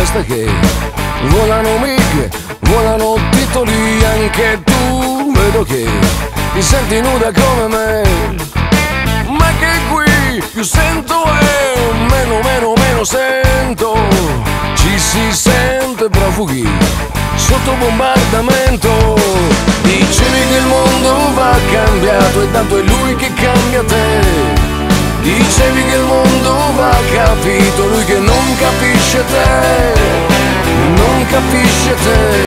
testa che volano mighe, volano titoli, anche tu vedo che ti senti nuda come me, ma che qui più sento e meno sento, ci si sente profughi sotto bombardamento. Dicevi che il mondo va cambiato e tanto è lui che cambia te. Dicevi che il mondo va capito, lui che non capisce te, non capisce te.